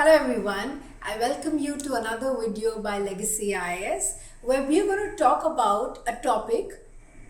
Hello everyone, I welcome you to another video by Legacy IAS where we are going to talk about a topic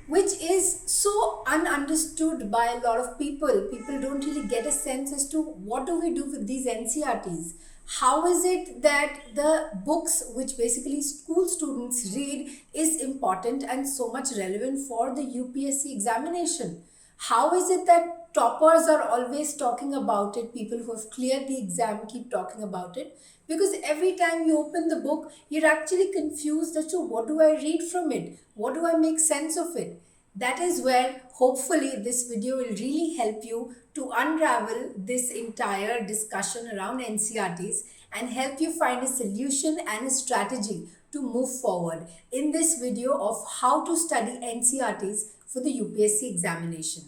which is so ununderstood by a lot of people. People don't really get a sense as to what do we do with these NCERTs. How is it that the books which basically school students read is important and so much relevant for the UPSC examination? How is it that toppers are always talking about it? People who have cleared the exam keep talking about it because every time you open the book, you're actually confused as to what do I read from it? What do I make sense of it? That is where hopefully this video will really help you to unravel this entire discussion around NCERTs and help you find a solution and a strategy to move forward in this video of how to study NCERTs for the UPSC examination.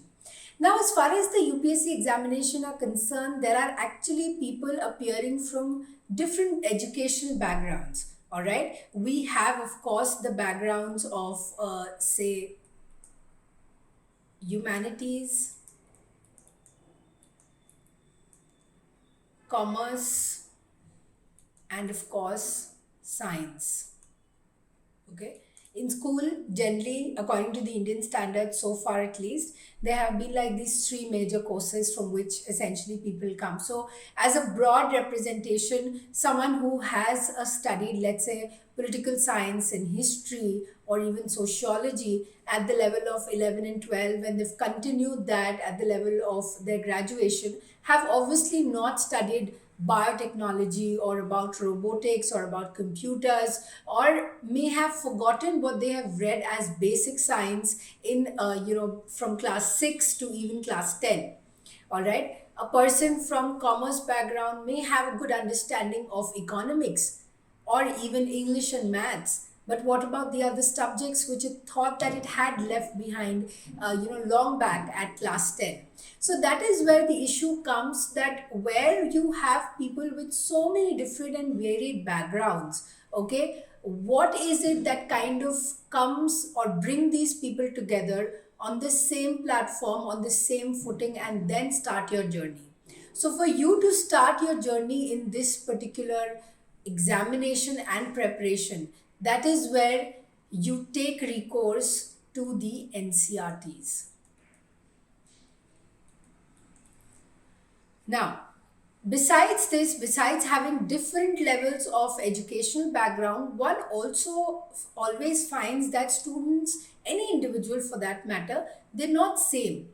Now, as far as the UPSC examination are concerned, there are actually people appearing from different educational backgrounds. All right, we have, of course, the backgrounds of, say, humanities, commerce, and of course, science. Okay. In school, generally, according to the Indian standards, so far at least, there have been like these three major courses from which essentially people come. So, as a broad representation, someone who has studied, let's say, political science and history or even sociology at the level of 11 and 12, and they've continued that at the level of their graduation, have obviously not studied biotechnology or about robotics or about computers, or may have forgotten what they have read as basic science in from class 6 to even class 10. All right, a person from commerce background may have a good understanding of economics or even English and maths. But what about the other subjects which it thought that it had left behind, long back at class 10? So that is where the issue comes, that where you have people with so many different and varied backgrounds, okay, what is it that kind of comes or bring these people together on the same platform, on the same footing, and then start your journey? So for you to start your journey in this particular examination and preparation, that is where you take recourse to the NCERTs. Now, besides this, besides having different levels of educational background, one also always finds that students, any individual for that matter, they're not same.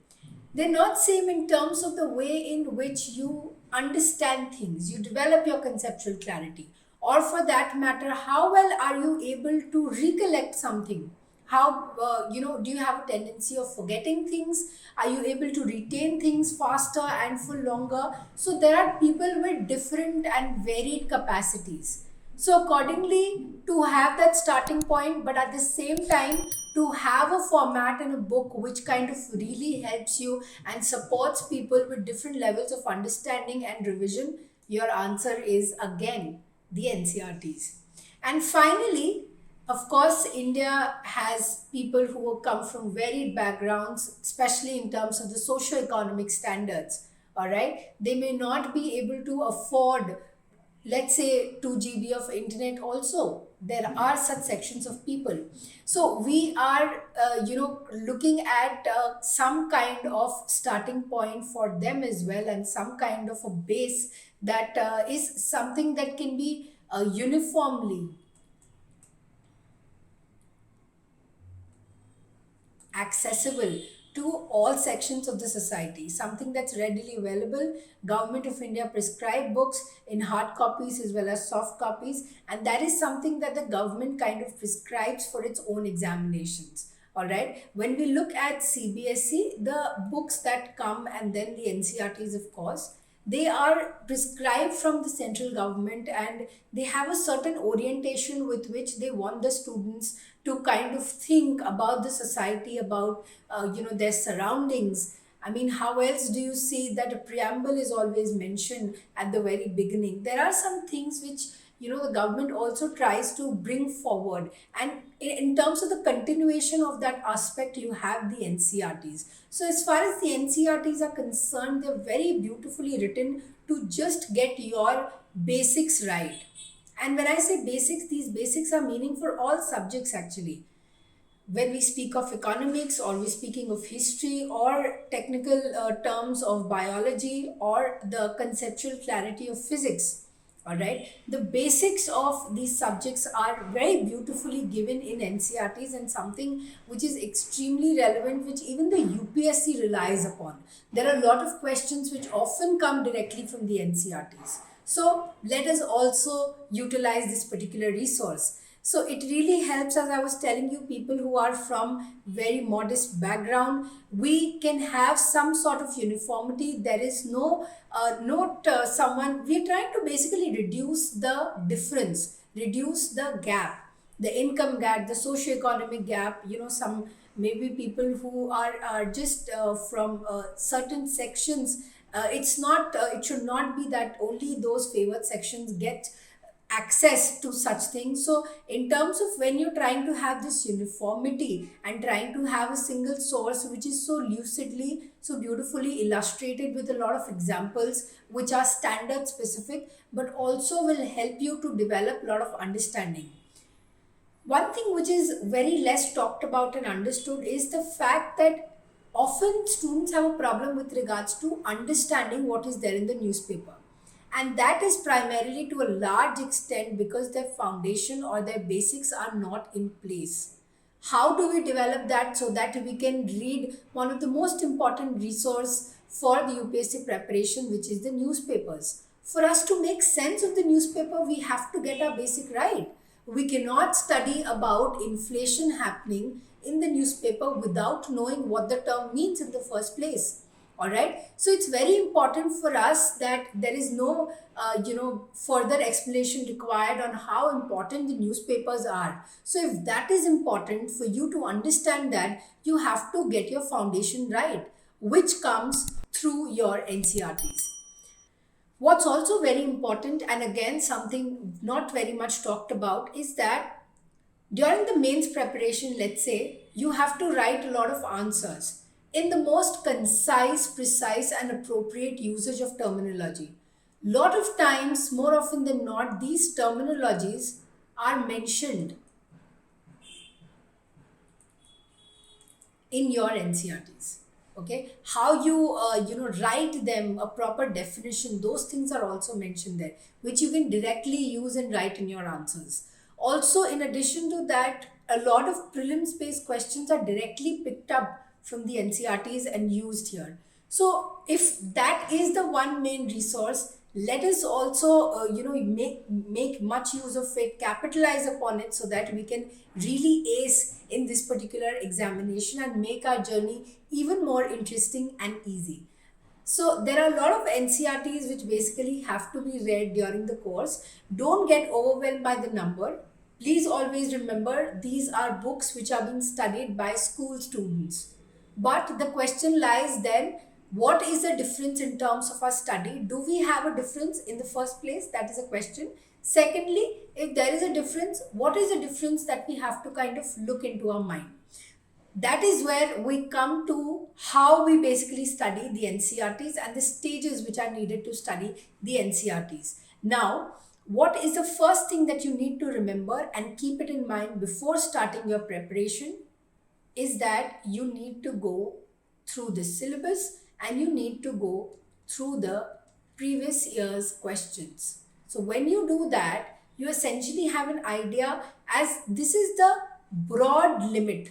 They're not same in terms of the way in which you understand things, you develop your conceptual clarity, or for that matter, how well are you able to recollect something? How do you have a tendency of forgetting things? Are you able to retain things faster and for longer? So there are people with different and varied capacities. So accordingly, to have that starting point, but at the same time to have a format and a book which kind of really helps you and supports people with different levels of understanding and revision, your answer is again the NCERTs. And finally, of course, India has people who come from varied backgrounds, especially in terms of the socio-economic standards. All right, they may not be able to afford, let's say, 2 GB of internet. Also, there are such sections of people. So we are, looking at some kind of starting point for them as well, and some kind of a base that is something that can be uniformly accessible to all sections of the society, something that's readily available. Government of India prescribe books in hard copies as well as soft copies, and that is something that the government kind of prescribes for its own examinations. All right, when we look at CBSE, the books that come and then the NCERTs, of course, they are prescribed from the central government, and they have a certain orientation with which they want the students to kind of think about the society, about their surroundings. I mean, how else do you see that a preamble is always mentioned at the very beginning? There are some things which the government also tries to bring forward, and in terms of the continuation of that aspect, you have the NCERTs. So as far as the NCERTs are concerned, they're very beautifully written to just get your basics right. And when I say basics, these basics are meaning for all subjects actually. When we speak of economics, or we're speaking of history, or technical terms of biology, or the conceptual clarity of physics, all right, the basics of these subjects are very beautifully given in NCERTs, and something which is extremely relevant, which even the UPSC relies upon. There are a lot of questions which often come directly from the NCERTs. So let us also utilize this particular resource. So it really helps, as I was telling you, people who are from very modest background, we can have some sort of uniformity. There is no, not someone, we are trying to basically reduce the difference, reduce the gap, the income gap, the socio-economic gap. Some maybe people who are just from certain sections. It should not be that only those favored sections get access to such things. So in terms of when you're trying to have this uniformity and trying to have a single source which is so lucidly, so beautifully illustrated with a lot of examples which are standard specific, but also will help you to develop a lot of understanding. One thing which is very less talked about and understood is the fact that often students have a problem with regards to understanding what is there in the newspaper. And that is primarily to a large extent because their foundation or their basics are not in place. How do we develop that so that we can read one of the most important resource for the UPSC preparation, which is the newspapers? For us to make sense of the newspaper, we have to get our basic right. We cannot study about inflation happening in the newspaper without knowing what the term means in the first place. All right, so it's very important for us that there is no further explanation required on how important the newspapers are. So if that is important for you to understand, that you have to get your foundation right, which comes through your NCERTs. What's also very important, and again something not very much talked about, is that during the mains preparation, let's say, you have to write a lot of answers in the most concise, precise, and appropriate usage of terminology. Lot of times, more often than not, these terminologies are mentioned in your NCERTs. Okay, how you write them, a proper definition, those things are also mentioned there, which you can directly use and write in your answers. Also, in addition to that, a lot of prelims based questions are directly picked up from the NCERTs and used here. So if that is the one main resource, let us also make much use of it, capitalize upon it, so that we can really ace in this particular examination and make our journey even more interesting and easy. So there are a lot of NCERTs which basically have to be read during the course. Don't get overwhelmed by the number. Please always remember, these are books which are being studied by school students. But the question lies then, what is the difference in terms of our study? Do we have a difference in the first place? That is a question. Secondly, if there is a difference, what is the difference that we have to kind of look into our mind? That is where we come to how we basically study the NCERTs and the stages which are needed to study the NCERTs. Now, what is the first thing that you need to remember and keep it in mind before starting your preparation is that you need to go through the syllabus and you need to go through the previous year's questions. So when you do that, you essentially have an idea, as this is the broad limit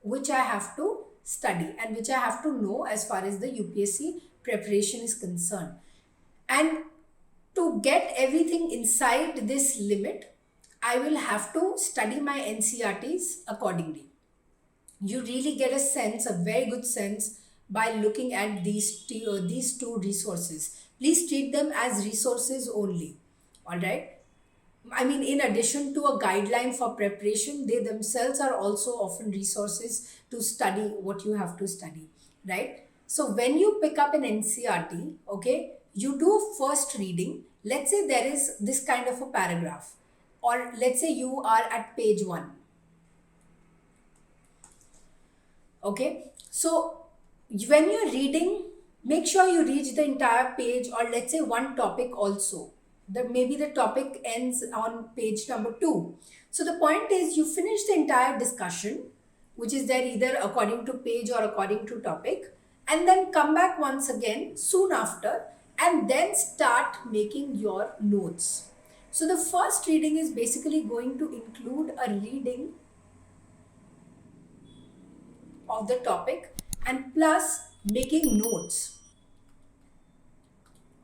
which I have to study and which I have to know as far as the UPSC preparation is concerned. And to get everything inside this limit, I will have to study my NCERTs accordingly. You really get a sense, a very good sense, by looking at these two resources. Please treat them as resources only. All right. I mean, in addition to a guideline for preparation, they themselves are also often resources to study what you have to study, right? So when you pick up an NCERT, okay, you do first reading. Let's say there is this kind of a paragraph, or let's say you are at page 1. Okay, so when you're reading, make sure you read the entire page, or let's say one topic also. maybe the topic ends on page number 2. So the point is you finish the entire discussion, which is there either according to page or according to topic, and then come back once again soon after and then start making your notes. So the first reading is basically going to include a reading of the topic and plus making notes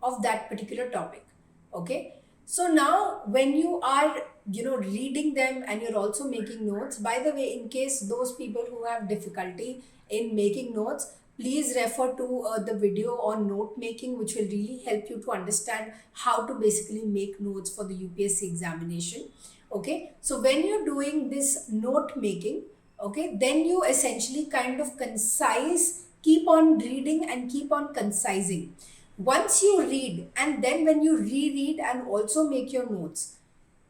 of that particular topic. Okay, so now when you are reading them and you're also making notes, by the way, in case those people who have difficulty in making notes, please refer to the video on note making, which will really help you to understand how to basically make notes for the UPSC examination. Okay, so when you're doing this note making, okay, then you essentially kind of concise, keep on reading and keep on concising. Once you read and then when you reread and also make your notes,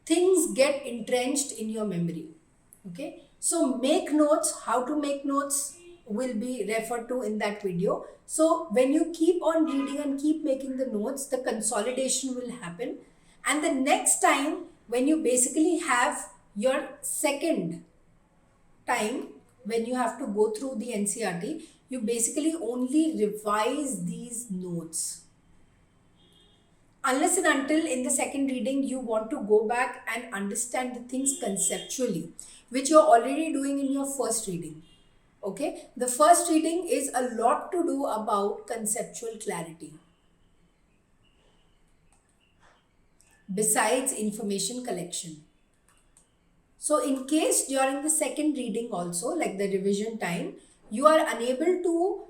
things get entrenched in your memory. Okay, so make notes. How to make notes will be referred to in that video. So when you keep on reading and keep making the notes, the consolidation will happen, and the next time when you basically have your second time when you have to go through the NCERT, you basically only revise these notes. Unless and until in the second reading you want to go back and understand the things conceptually, which you're already doing in your first reading. Okay, the first reading is a lot to do about conceptual clarity, besides information collection. So in case during the second reading also, like the revision time, you are unable to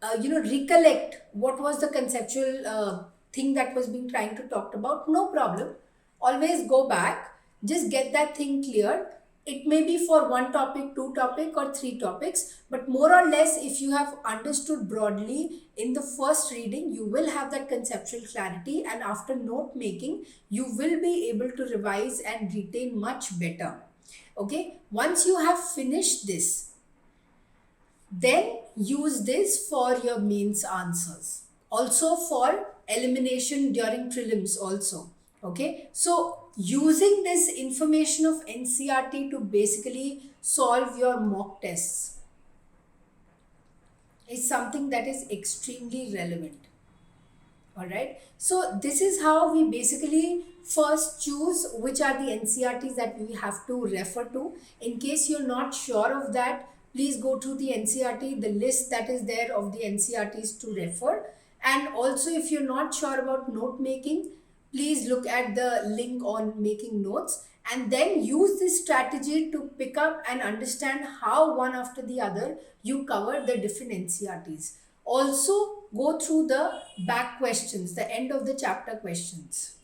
recollect what was the conceptual thing that was being trying to talk about, no problem. Always go back, just get that thing clear. It may be for one topic, two topic or three topics, but more or less if you have understood broadly in the first reading, you will have that conceptual clarity, and after note making, you will be able to revise and retain much better. Okay, once you have finished this, then use this for your mains answers, also for elimination during prelims also. Okay, so using this information of NCERT to basically solve your mock tests is something that is extremely relevant. All right, so this is how we basically first choose which are the NCERTs that we have to refer to. In case you're not sure of that, please go to the NCERT, the list that is there of the NCERTs to refer. And also if you're not sure about note making, please look at the link on making notes and then use this strategy to pick up and understand how one after the other you cover the different NCERTs. Also go through the back questions, the end of the chapter questions.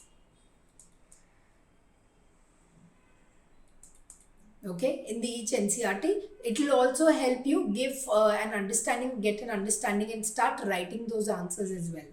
Okay, in the each NCERT, it will also help you give an understanding, get an understanding and start writing those answers as well.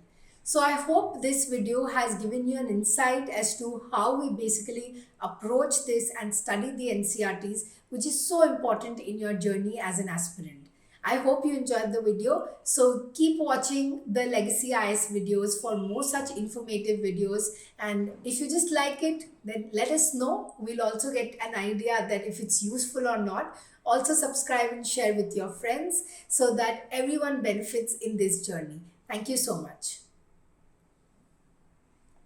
So I hope this video has given you an insight as to how we basically approach this and study the NCERTs, which is so important in your journey as an aspirant. I hope you enjoyed the video. So keep watching the Legacy IAS videos for more such informative videos. And if you just like it, then let us know. We'll also get an idea that if it's useful or not. Also subscribe and share with your friends so that everyone benefits in this journey. Thank you so much.